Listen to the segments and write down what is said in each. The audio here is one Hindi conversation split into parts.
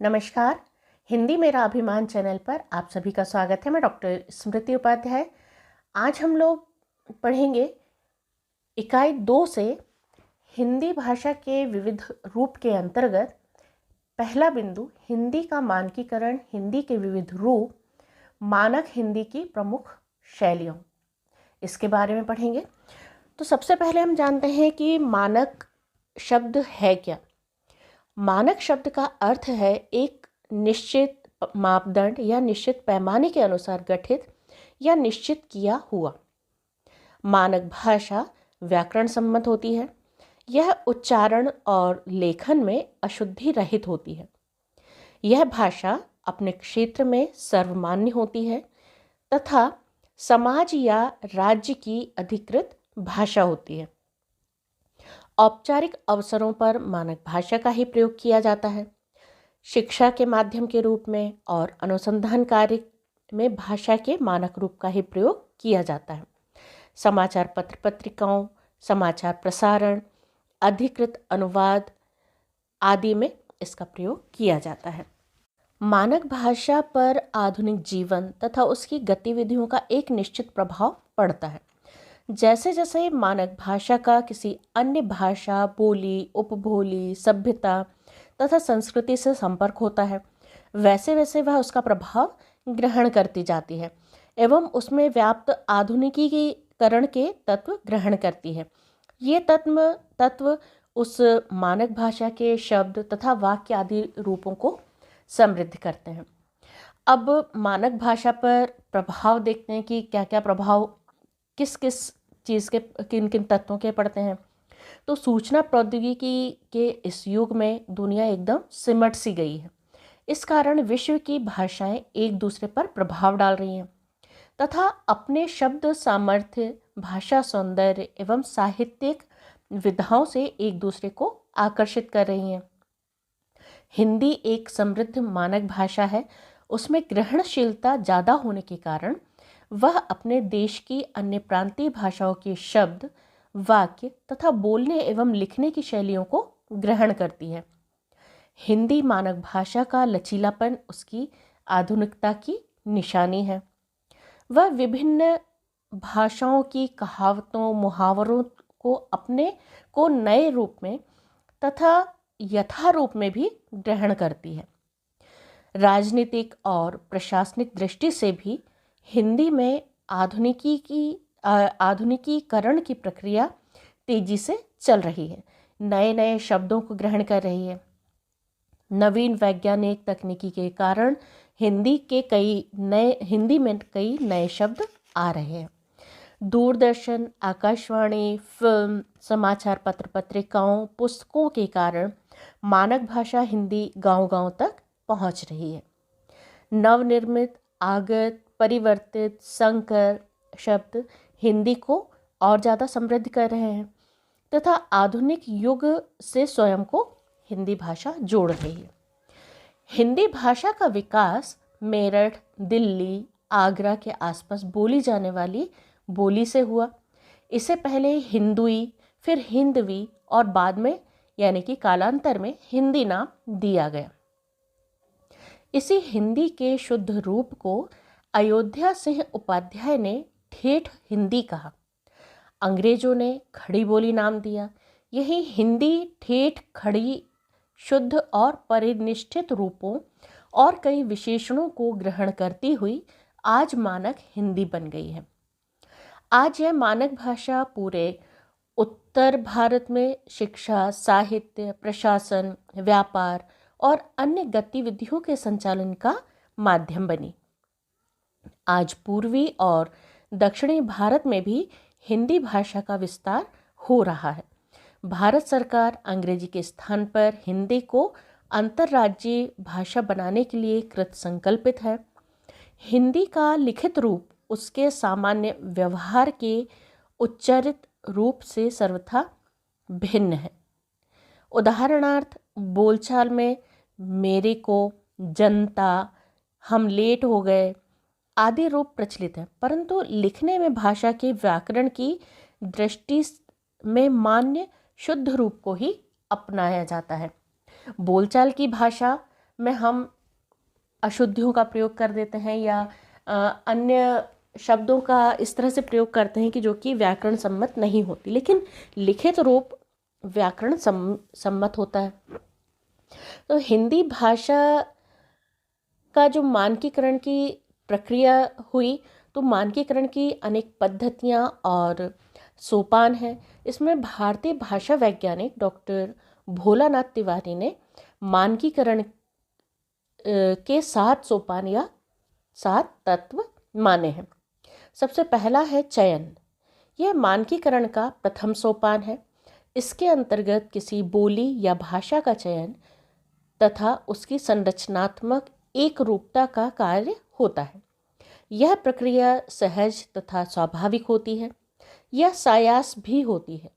नमस्कार। हिंदी मेरा अभिमान चैनल पर आप सभी का स्वागत है। मैं डॉक्टर स्मृति उपाध्याय। आज हम लोग पढ़ेंगे इकाई 2 से हिंदी भाषा के विविध रूप के अंतर्गत पहला बिंदु हिंदी का मानकीकरण, हिंदी के विविध रूप, मानक हिंदी की प्रमुख शैलियों, इसके बारे में पढ़ेंगे। तो सबसे पहले हम जानते हैं कि मानक शब्द है क्या। मानक शब्द का अर्थ है एक निश्चित मापदंड या निश्चित पैमाने के अनुसार गठित या निश्चित किया हुआ। मानक भाषा व्याकरण सम्मत होती है। यह उच्चारण और लेखन में अशुद्धि रहित होती है। यह भाषा अपने क्षेत्र में सर्वमान्य होती है तथा समाज या राज्य की अधिकृत भाषा होती है। औपचारिक अवसरों पर मानक भाषा का ही प्रयोग किया जाता है। शिक्षा के माध्यम के रूप में और अनुसंधान कार्य में भाषा के मानक रूप का ही प्रयोग किया जाता है। समाचार पत्र पत्रिकाओं, समाचार प्रसारण, अधिकृत अनुवाद आदि में इसका प्रयोग किया जाता है। मानक भाषा पर आधुनिक जीवन तथा उसकी गतिविधियों का एक निश्चित प्रभाव पड़ता है। जैसे जैसे मानक भाषा का किसी अन्य भाषा, बोली, उपबोली, सभ्यता तथा संस्कृति से संपर्क होता है, वैसे वैसे वह उसका प्रभाव ग्रहण करती जाती है एवं उसमें व्याप्त आधुनिकीकरण के तत्व ग्रहण करती है। ये तत्व उस मानक भाषा के शब्द तथा वाक्य आदि रूपों को समृद्ध करते हैं। अब मानक भाषा पर प्रभाव देखते हैं कि क्या क्या प्रभाव किस किस चीज़ के, किन किन तत्वों के पड़ते हैं। तो सूचना प्रौद्योगिकी के इस युग में दुनिया एकदम सिमट सी गई है। इस कारण विश्व की भाषाएं एक दूसरे पर प्रभाव डाल रही हैं तथा अपने शब्द सामर्थ्य, भाषा सौंदर्य एवं साहित्यिक विधाओं से एक दूसरे को आकर्षित कर रही हैं। हिंदी एक समृद्ध मानक भाषा है। उसमें ग्रहणशीलता ज़्यादा होने के कारण वह अपने देश की अन्य प्रांतीय भाषाओं के शब्द, वाक्य तथा बोलने एवं लिखने की शैलियों को ग्रहण करती है। हिंदी मानक भाषा का लचीलापन उसकी आधुनिकता की निशानी है। वह विभिन्न भाषाओं की कहावतों, मुहावरों को अपने को नए रूप में तथा यथारूप में भी ग्रहण करती है। राजनीतिक और प्रशासनिक दृष्टि से भी हिंदी में आधुनिकीकरण की प्रक्रिया तेजी से चल रही है। नए नए शब्दों को ग्रहण कर रही है। नवीन वैज्ञानिक तकनीकी के कारण हिंदी में कई नए शब्द आ रहे हैं। दूरदर्शन, आकाशवाणी, फिल्म, समाचार पत्र पत्रिकाओं, पुस्तकों के कारण मानक भाषा हिंदी गांव-गांव तक पहुंच रही है। नवनिर्मित, आगत, परिवर्तित, संकर शब्द हिंदी को और ज़्यादा समृद्ध कर रहे हैं तथा आधुनिक युग से स्वयं को हिंदी भाषा जोड़ रही है। हिंदी भाषा का विकास मेरठ, दिल्ली, आगरा के आसपास बोली जाने वाली बोली से हुआ। इससे पहले हिंदुई, फिर हिंदवी और बाद में यानी कि कालांतर में हिंदी नाम दिया गया। इसी हिंदी के शुद्ध रूप को अयोध्या सिंह उपाध्याय ने ठेठ हिंदी कहा। अंग्रेजों ने खड़ी बोली नाम दिया। यही हिंदी ठेठ, खड़ी, शुद्ध और परिनिष्ठित रूपों और कई विशेषणों को ग्रहण करती हुई आज मानक हिंदी बन गई है। आज यह मानक भाषा पूरे उत्तर भारत में शिक्षा, साहित्य, प्रशासन, व्यापार और अन्य गतिविधियों के संचालन का माध्यम बनी। आज पूर्वी और दक्षिणी भारत में भी हिंदी भाषा का विस्तार हो रहा है। भारत सरकार अंग्रेजी के स्थान पर हिंदी को अंतर्राज्यीय भाषा बनाने के लिए कृत संकल्पित है। हिंदी का लिखित रूप उसके सामान्य व्यवहार के उच्चारित रूप से सर्वथा भिन्न है। उदाहरणार्थ, बोलचाल में मेरे को, जनता, हम लेट हो गए आदि रूप प्रचलित है, परंतु लिखने में भाषा के व्याकरण की दृष्टि में मान्य शुद्ध रूप को ही अपनाया जाता है। बोलचाल की भाषा में हम अशुद्धियों का प्रयोग कर देते हैं या अन्य शब्दों का इस तरह से प्रयोग करते हैं कि जो कि व्याकरण सम्मत नहीं होती, लेकिन लिखित रूप व्याकरण सम्मत होता है। तो हिंदी भाषा का जो मानकीकरण की प्रक्रिया हुई, तो मानकीकरण की अनेक पद्धतियाँ और सोपान हैं। इसमें भारतीय भाषा वैज्ञानिक डॉक्टर भोलानाथ तिवारी ने मानकीकरण के 7 सोपान या 7 तत्व माने हैं। सबसे पहला है चयन। यह मानकीकरण का प्रथम सोपान है। इसके अंतर्गत किसी बोली या भाषा का चयन तथा उसकी संरचनात्मक एक रूपता का कार्य होता है। यह प्रक्रिया सहज तथा स्वाभाविक होती है। यह सायास भी होती है।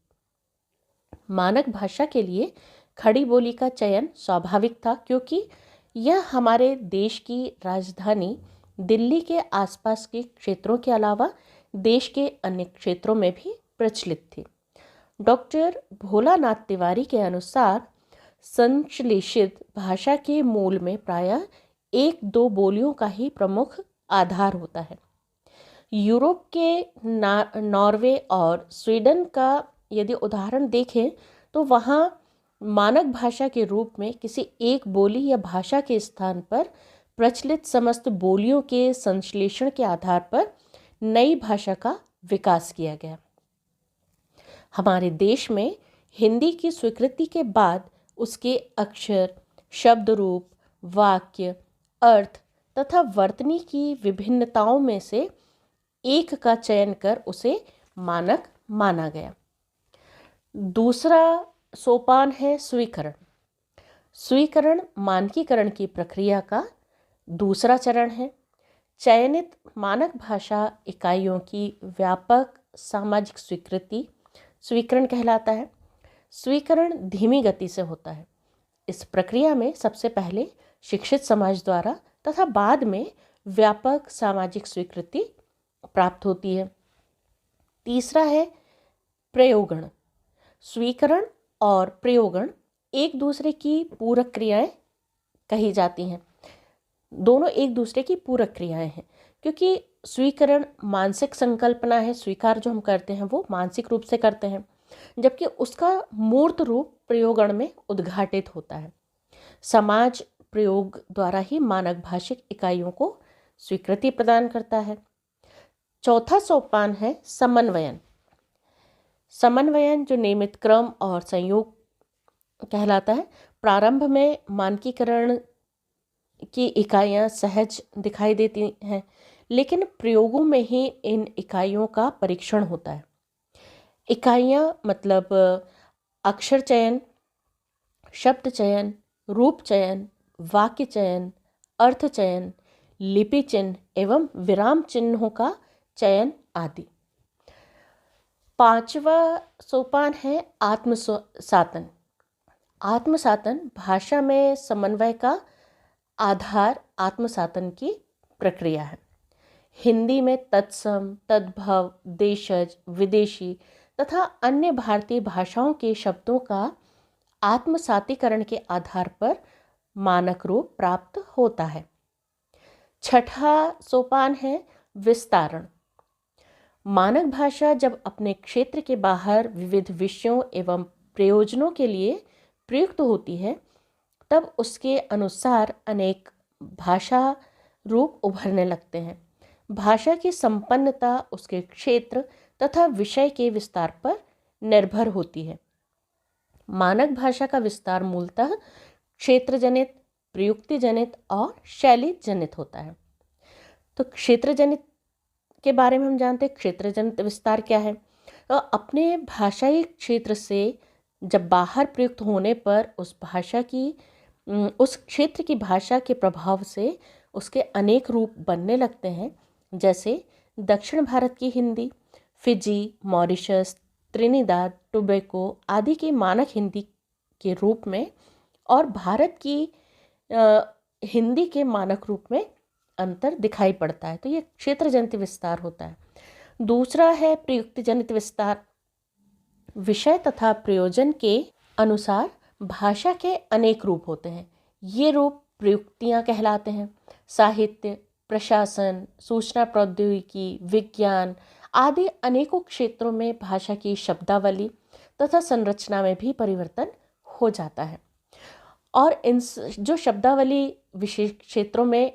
मानक भाषा के लिए खड़ी बोली का चयन स्वाभाविक था, क्योंकि यह हमारे देश की राजधानी दिल्ली के आसपास के क्षेत्रों के अलावा देश के अन्य क्षेत्रों में भी प्रचलित थी। डॉक्टर भोलानाथ तिवारी के अनुसार संश्लेषित भाषा के मूल में प्रायः 1-2 बोलियों का ही प्रमुख आधार होता है। यूरोप के नॉर्वे और स्वीडन का यदि उदाहरण देखें तो वहाँ मानक भाषा के रूप में किसी एक बोली या भाषा के स्थान पर प्रचलित समस्त बोलियों के संश्लेषण के आधार पर नई भाषा का विकास किया गया। हमारे देश में हिंदी की स्वीकृति के बाद उसके अक्षर, शब्द रूप, वाक्य, अर्थ तथा वर्तनी की विभिन्नताओं में से एक का चयन कर उसे मानक माना गया। दूसरा सोपान है स्वीकरण। स्वीकरण मानकीकरण की प्रक्रिया का दूसरा चरण है। चयनित मानक भाषा इकाइयों की व्यापक सामाजिक स्वीकृति स्वीकरण कहलाता है। स्वीकरण धीमी गति से होता है। इस प्रक्रिया में सबसे पहले शिक्षित समाज द्वारा तथा बाद में व्यापक सामाजिक स्वीकृति प्राप्त होती है। तीसरा है प्रयोगण। स्वीकरण और प्रयोगण एक दूसरे की पूरक क्रियाएं कही जाती हैं। दोनों एक दूसरे की पूरक क्रियाएं हैं, क्योंकि स्वीकरण मानसिक संकल्पना है। स्वीकार जो हम करते हैं वो मानसिक रूप से करते हैं, जबकि उसका मूर्त रूप प्रयोगण में उद्घाटित होता है। समाज प्रयोग द्वारा ही मानक भाषिक इकाइयों को स्वीकृति प्रदान करता है। चौथा सोपान है समन्वयन। समन्वयन जो नियमित क्रम और संयोग कहलाता है। प्रारंभ में मानकीकरण की इकाइयां सहज दिखाई देती हैं, लेकिन प्रयोगों में ही इन इकाइयों का परीक्षण होता है। इकाइयां मतलब अक्षर चयन, शब्द चयन, रूप चयन, वाक्य चयन, अर्थ चयन, लिपि चिन्ह एवं विराम चिन्हों का चयन आदि। पांचवा सोपान है आत्मसातन। आत्मसातन भाषा में समन्वय का आधार आत्मसातन की प्रक्रिया है। हिंदी में तत्सम, तद्भव, देशज, विदेशी तथा अन्य भारतीय भाषाओं के शब्दों का आत्मसातीकरण के आधार पर मानक रूप प्राप्त होता है। छठा सोपान है विस्तारण। मानक भाषा जब अपने क्षेत्र के बाहर विविध विषयों एवं प्रयोजनों के लिए प्रयुक्त होती है, तब उसके अनुसार अनेक भाषा रूप उभरने लगते हैं। भाषा की संपन्नता उसके क्षेत्र तथा विषय के विस्तार पर निर्भर होती है। मानक भाषा का विस्तार मूलतः क्षेत्र जनित, प्रयुक्ति जनित और शैली जनित होता है। तो क्षेत्र जनित के बारे में हम जानते हैं। क्षेत्र जनित विस्तार क्या है? तो अपने भाषाई क्षेत्र से जब बाहर प्रयुक्त होने पर उस भाषा की उस क्षेत्र की भाषा के प्रभाव से उसके अनेक रूप बनने लगते हैं। जैसे दक्षिण भारत की Hindi, Fiji, Mauritius, Trinidad, tobacco आदि के मानक हिंदी के रूप में और भारत की हिंदी के मानक रूप में अंतर दिखाई पड़ता है। तो ये क्षेत्र जनित विस्तार होता है। दूसरा है प्रयुक्ति जनित विस्तार। विषय तथा प्रयोजन के अनुसार भाषा के अनेक रूप होते हैं। ये रूप प्रयुक्तियाँ कहलाते हैं। साहित्य, प्रशासन, सूचना प्रौद्योगिकी, विज्ञान आदि अनेकों क्षेत्रों में भाषा की शब्दावली तथा संरचना में भी परिवर्तन हो जाता है। और इन जो शब्दावली विशेष क्षेत्रों में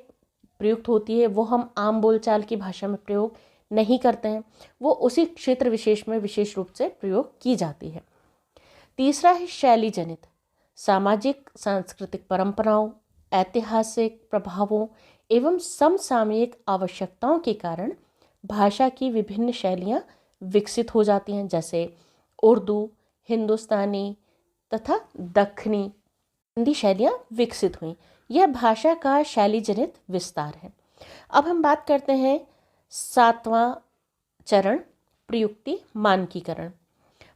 प्रयुक्त होती है वो हम आम बोलचाल की भाषा में प्रयोग नहीं करते हैं, वो उसी क्षेत्र विशेष में विशेष रूप से प्रयोग की जाती है। तीसरा है शैली जनित। सामाजिक सांस्कृतिक परंपराओं, ऐतिहासिक प्रभावों एवं समसामयिक आवश्यकताओं के कारण भाषा की विभिन्न शैलियाँ विकसित हो जाती हैं, जैसे उर्दू, हिंदुस्तानी तथा दक्खनी हिंदी शैलियाँ विकसित हुई। यह भाषा का शैली जनित विस्तार है। अब हम बात करते हैं 7वां चरण, प्रयुक्ति मानकीकरण।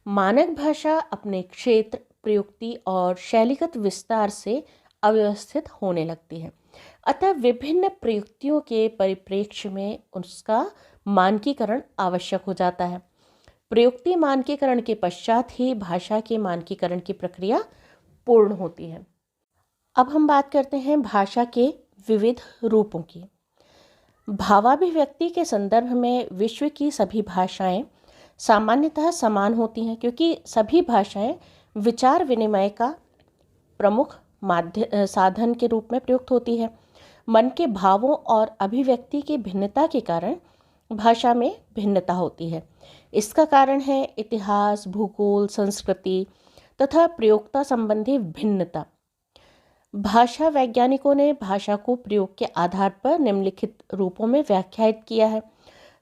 मानक भाषा अपने क्षेत्र, प्रयुक्ति और शैलीगत विस्तार से अव्यवस्थित होने लगती है, अतः विभिन्न प्रयुक्तियों के परिप्रेक्ष्य में उसका मानकीकरण आवश्यक हो जाता है। प्रयुक्ति मानकीकरण के पश्चात ही भाषा के मानकीकरण की प्रक्रिया पूर्ण होती है। अब हम बात करते हैं भाषा के विविध रूपों की। भावाभिव्यक्ति के संदर्भ में विश्व की सभी भाषाएं सामान्यतः समान होती हैं, क्योंकि सभी भाषाएं विचार विनिमय का प्रमुख साधन के रूप में प्रयुक्त होती है। मन के भावों और अभिव्यक्ति की भिन्नता के कारण भाषा में भिन्नता होती है। इसका कारण है इतिहास, भूगोल, संस्कृति तथा प्रयोक्ता संबंधी भिन्नता। भाषा वैज्ञानिकों ने भाषा को प्रयोग के आधार पर निम्नलिखित रूपों में व्याख्यायित किया है।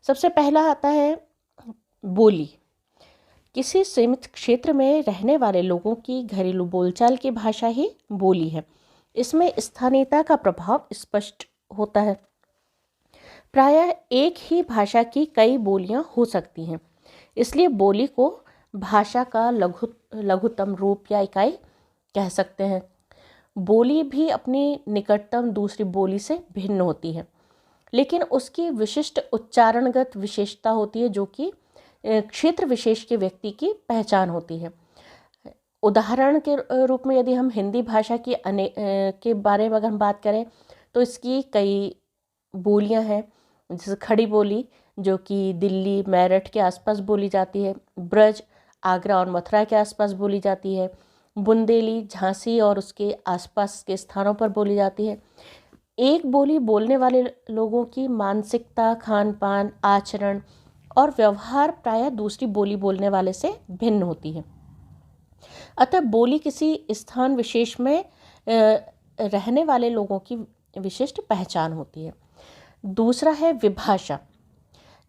सबसे पहला आता है बोली। किसी सीमित क्षेत्र में रहने वाले लोगों की घरेलू बोलचाल की भाषा ही बोली है। इसमें स्थानीयता का प्रभाव स्पष्ट होता है। प्रायः एक ही भाषा की कई बोलियां हो सकती हैं, इसलिए बोली को भाषा का लघुतम रूप या इकाई कह सकते हैं। बोली भी अपनी निकटतम दूसरी बोली से भिन्न होती है, लेकिन उसकी विशिष्ट उच्चारणगत विशेषता होती है, जो कि क्षेत्र विशेष के व्यक्ति की पहचान होती है। उदाहरण के रूप में यदि हम हिंदी भाषा की के बारे में अगर हम बात करें तो इसकी कई बोलियां हैं, जैसे खड़ी बोली जो कि दिल्ली, मेरठ के आसपास बोली जाती है। ब्रज आगरा और मथुरा के आसपास बोली जाती है। बुंदेली झांसी और उसके आसपास के स्थानों पर बोली जाती है। एक बोली बोलने वाले लोगों की मानसिकता, खान पान, आचरण और व्यवहार प्रायः दूसरी बोली बोलने वाले से भिन्न होती है। अतः बोली किसी स्थान विशेष में रहने वाले लोगों की विशिष्ट पहचान होती है। दूसरा है विभाषा।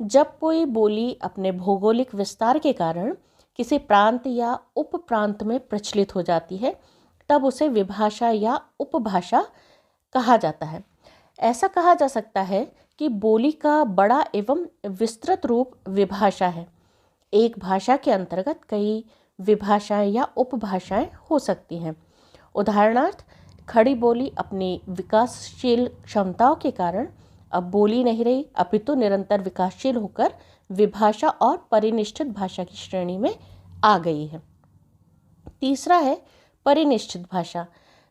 जब कोई बोली अपने भौगोलिक विस्तार के कारण किसी प्रांत या उपप्रांत में प्रचलित हो जाती है, तब उसे विभाषा या उपभाषा कहा जाता है। ऐसा कहा जा सकता है कि बोली का बड़ा एवं विस्तृत रूप विभाषा है। एक भाषा के अंतर्गत कई विभाषाएं या उपभाषाएं हो सकती हैं। उदाहरणार्थ, खड़ी बोली अपनी विकासशील क्षमताओं के कारण अब बोली नहीं रही, अपितु निरंतर विकासशील होकर विभाषा और परिनिष्ठित भाषा की श्रेणी में आ गई है। तीसरा है परिनिष्ठित भाषा।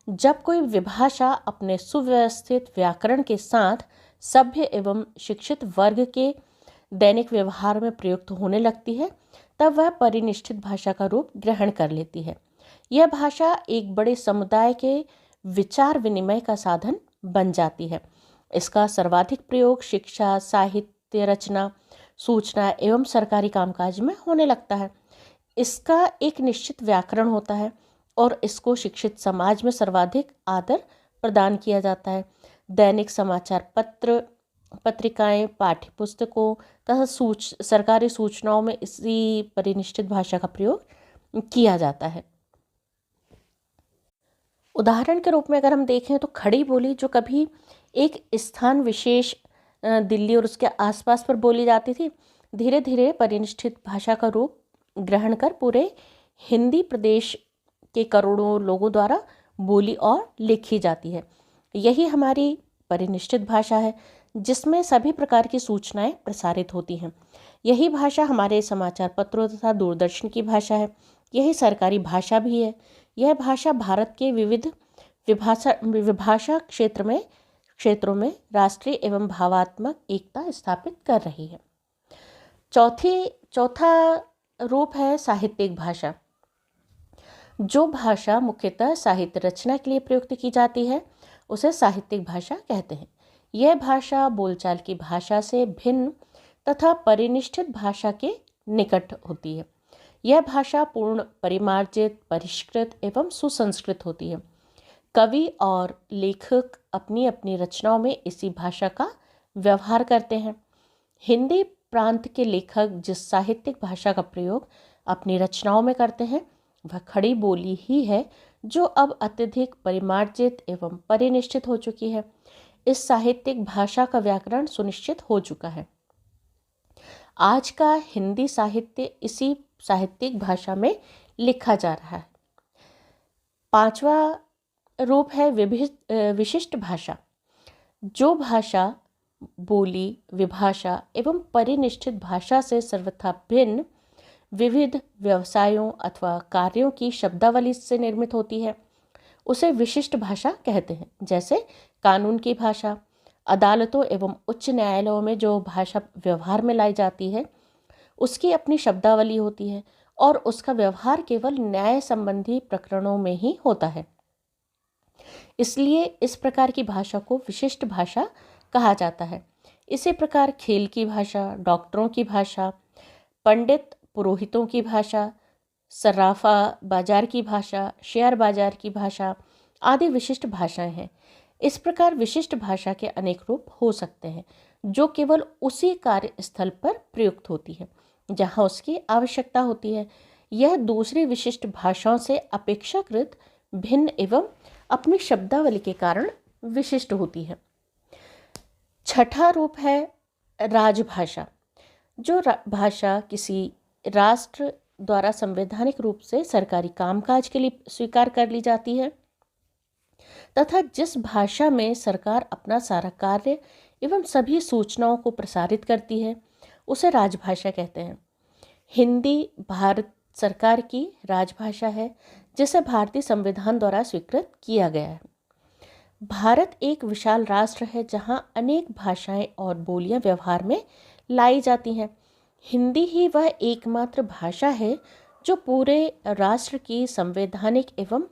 जब कोई विभाषा अपने सुव्यवस्थित व्याकरण के साथ सभ्य एवं शिक्षित वर्ग के दैनिक व्यवहार में प्रयुक्त होने लगती है, तब वह परिनिष्ठित भाषा का रूप ग्रहण कर लेती है। यह भाषा एक बड़े समुदाय के विचार विनिमय का साधन बन जाती है। इसका सर्वाधिक प्रयोग शिक्षा, साहित्य रचना, सूचना एवं सरकारी कामकाज में होने लगता है। इसका एक निश्चित व्याकरण होता है और इसको शिक्षित समाज में सर्वाधिक आदर प्रदान किया जाता है। दैनिक समाचार पत्र, पत्रिकाएं, पाठ्य पुस्तकों तथा सरकारी सूचनाओं में इसी परिनिष्ठित भाषा का प्रयोग किया जाता है। उदाहरण के रूप में अगर हम देखें तो खड़ी बोली जो कभी एक स्थान विशेष दिल्ली और उसके आसपास पर बोली जाती थी, धीरे धीरे परिनिष्ठित भाषा का रूप ग्रहण कर पूरे हिंदी प्रदेश के करोड़ों लोगों द्वारा बोली और लिखी जाती है। यही हमारी परिनिष्ठित भाषा है, जिसमें सभी प्रकार की सूचनाएं प्रसारित होती हैं। यही भाषा हमारे समाचार पत्रों तथा दूरदर्शन की भाषा है। यही सरकारी भाषा भी है। यह भाषा भारत के विविध विभाषा क्षेत्रों में राष्ट्रीय एवं भावात्मक एकता स्थापित कर रही है। चौथा रूप है साहित्यिक भाषा। जो भाषा मुख्यतः साहित्य रचना के लिए प्रयुक्त की जाती है उसे साहित्यिक भाषा कहते हैं। यह भाषा बोलचाल की भाषा से भिन्न तथा परिनिष्ठित भाषा के निकट होती है। यह भाषा पूर्ण, परिमार्जित, परिष्कृत एवं सुसंस्कृत होती है। कवि और लेखक अपनी अपनी रचनाओं में इसी भाषा का व्यवहार करते हैं। हिंदी प्रांत के लेखक जिस साहित्यिक भाषा का प्रयोग अपनी रचनाओं में करते हैं वह खड़ी बोली ही है, जो अब अत्यधिक परिमार्जित एवं परिनिष्ठित हो चुकी है। इस साहित्यिक भाषा का व्याकरण सुनिश्चित हो चुका है। आज का हिंदी साहित्य इसी साहित्यिक भाषा में लिखा जा रहा है। पांचवा रूप है विशिष्ट भाषा। जो भाषा बोली, विभाषा एवं परिनिष्ठित भाषा से सर्वथा भिन्न विविध व्यवसायों अथवा कार्यों की शब्दावली से निर्मित होती है उसे विशिष्ट भाषा कहते हैं। जैसे कानून की भाषा, अदालतों एवं उच्च न्यायालयों में जो भाषा व्यवहार में लाई जाती है उसकी अपनी शब्दावली होती है और उसका व्यवहार केवल न्याय संबंधी प्रकरणों में ही होता है। इसलिए इस प्रकार की भाषा को विशिष्ट भाषा कहा जाता है। इसी प्रकार खेल की भाषा, डॉक्टरों की भाषा, पंडित पुरोहितों की भाषा, सर्राफा बाजार की भाषा, शेयर बाजार की भाषा आदि विशिष्ट भाषाएं हैं। इस प्रकार विशिष्ट भाषा के अनेक रूप हो सकते हैं जो केवल उसी कार्यस्थल पर प्रयुक्त होती है जहां उसकी आवश्यकता होती है। यह दूसरी विशिष्ट भाषाओं से अपेक्षाकृत भिन्न एवं अपनी शब्दावली के कारण विशिष्ट होती है। छठा रूप है राजभाषा। जो भाषा किसी राष्ट्र द्वारा संवैधानिक रूप से सरकारी कामकाज के लिए स्वीकार कर ली जाती है तथा जिस भाषा में सरकार अपना सारा कार्य एवं सभी सूचनाओं को प्रसारित करती है उसे राजभाषा कहते हैं। हिंदी भारत सरकार की राजभाषा है जिसे भारतीय संविधान द्वारा स्वीकृत किया गया है। भारत एक विशाल राष्ट्र है जहां अनेक भाषाएं और बोलियां व्यवहार में लाई जाती हैं। हिंदी ही वह एकमात्र भाषा है जो पूरे राष्ट्र की संवैधानिक एवं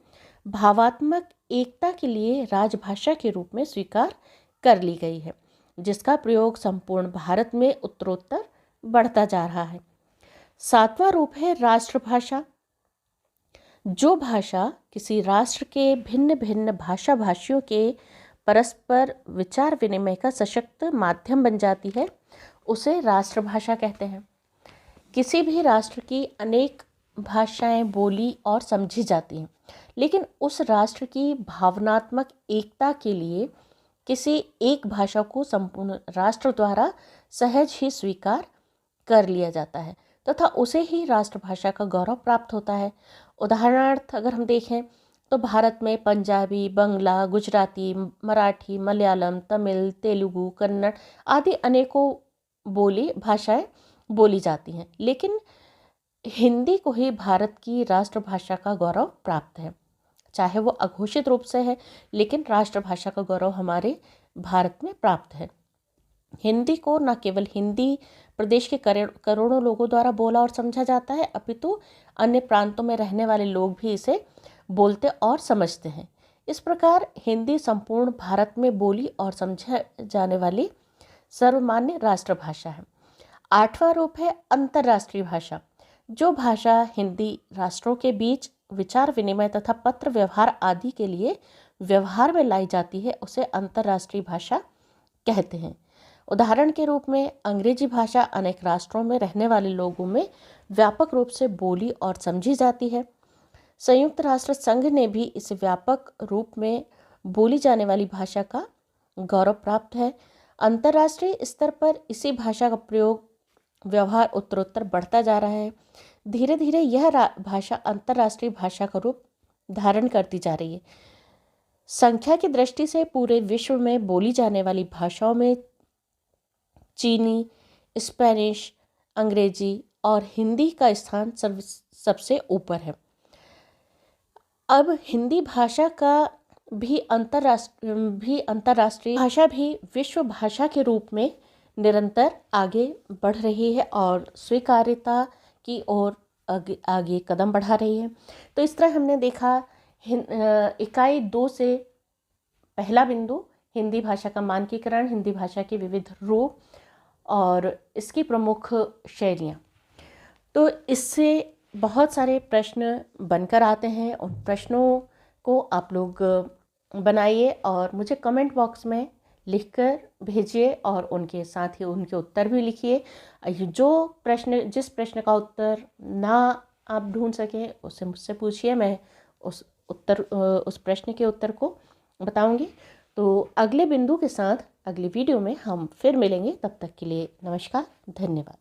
भावात्मक एकता के लिए राजभाषा के रूप में स्वीकार कर ली गई है, जिसका प्रयोग संपूर्ण भारत में उत्तरोत्तर बढ़ता जा रहा है। सातवां रूप है राष्ट्रभाषा। जो भाषा किसी राष्ट्र के भिन्न भिन्न भाषा भाषियों के परस्पर विचार विनिमय का सशक्त माध्यम बन जाती है उसे राष्ट्रभाषा कहते हैं। किसी भी राष्ट्र की अनेक भाषाएं बोली और समझी जाती हैं, लेकिन उस राष्ट्र की भावनात्मक एकता के लिए किसी एक भाषा को संपूर्ण राष्ट्र द्वारा सहज ही स्वीकार कर लिया जाता है तथा उसे ही राष्ट्रभाषा का गौरव प्राप्त होता है। उदाहरणार्थ अगर हम देखें तो भारत में पंजाबी, बंगला, गुजराती, मराठी, मलयालम, तमिल, तेलुगु, कन्नड़ आदि अनेकों भाषाएं बोली जाती हैं, लेकिन हिंदी को ही भारत की राष्ट्रभाषा का गौरव प्राप्त है। चाहे वो अघोषित रूप से है, लेकिन राष्ट्रभाषा का गौरव हमारे भारत में प्राप्त है। हिंदी को न केवल हिंदी प्रदेश के करोड़ों लोगों द्वारा बोला और समझा जाता है, अपितु अन्य प्रांतों में रहने वाले लोग भी इसे बोलते और समझते हैं। इस प्रकार हिंदी संपूर्ण भारत में बोली और समझा जाने वाली सर्वमान्य राष्ट्रभाषा है। आठवां रूप है अंतर्राष्ट्रीय भाषा। जो भाषा हिंदी राष्ट्रों के बीच विचार विनिमय तथा पत्र व्यवहार आदि के लिए व्यवहार में लाई जाती है उसे अंतर्राष्ट्रीय भाषा कहते हैं। उदाहरण के रूप में अंग्रेजी भाषा अनेक राष्ट्रों में रहने वाले लोगों में व्यापक रूप से बोली और समझी जाती है। संयुक्त राष्ट्र संघ ने भी इस व्यापक रूप में बोली जाने वाली भाषा का गौरव प्राप्त है। अंतर्राष्ट्रीय स्तर पर इसी भाषा का प्रयोग व्यवहार उत्तरोत्तर बढ़ता जा रहा है। धीरे धीरे यह भाषा अंतर्राष्ट्रीय भाषा का रूप धारण करती जा रही है। संख्या की दृष्टि से पूरे विश्व में बोली जाने वाली भाषाओं में चीनी, स्पेनिश, अंग्रेजी और हिंदी का स्थान सबसे ऊपर है। अब हिंदी भाषा का अंतर्राष्ट्रीय भाषा भी विश्व भाषा के रूप में निरंतर आगे बढ़ रही है और स्वीकार्यता की ओर आगे कदम बढ़ा रही है। तो इस तरह हमने देखा इकाई 2 से पहला बिंदु हिंदी भाषा का मानकीकरण, हिंदी भाषा के विविध रूप और इसकी प्रमुख शैलियाँ। तो इससे बहुत सारे प्रश्न बनकर आते हैं। उन प्रश्नों को आप लोग बनाइए और मुझे कमेंट बॉक्स में लिखकर भेजिए और उनके साथ ही उनके उत्तर भी लिखिए। जिस प्रश्न का उत्तर ना आप ढूंढ सकें उसे मुझसे पूछिए, मैं उस प्रश्न के उत्तर को बताऊंगी। तो अगले बिंदु के साथ अगली वीडियो में हम फिर मिलेंगे। तब तक के लिए नमस्कार, धन्यवाद।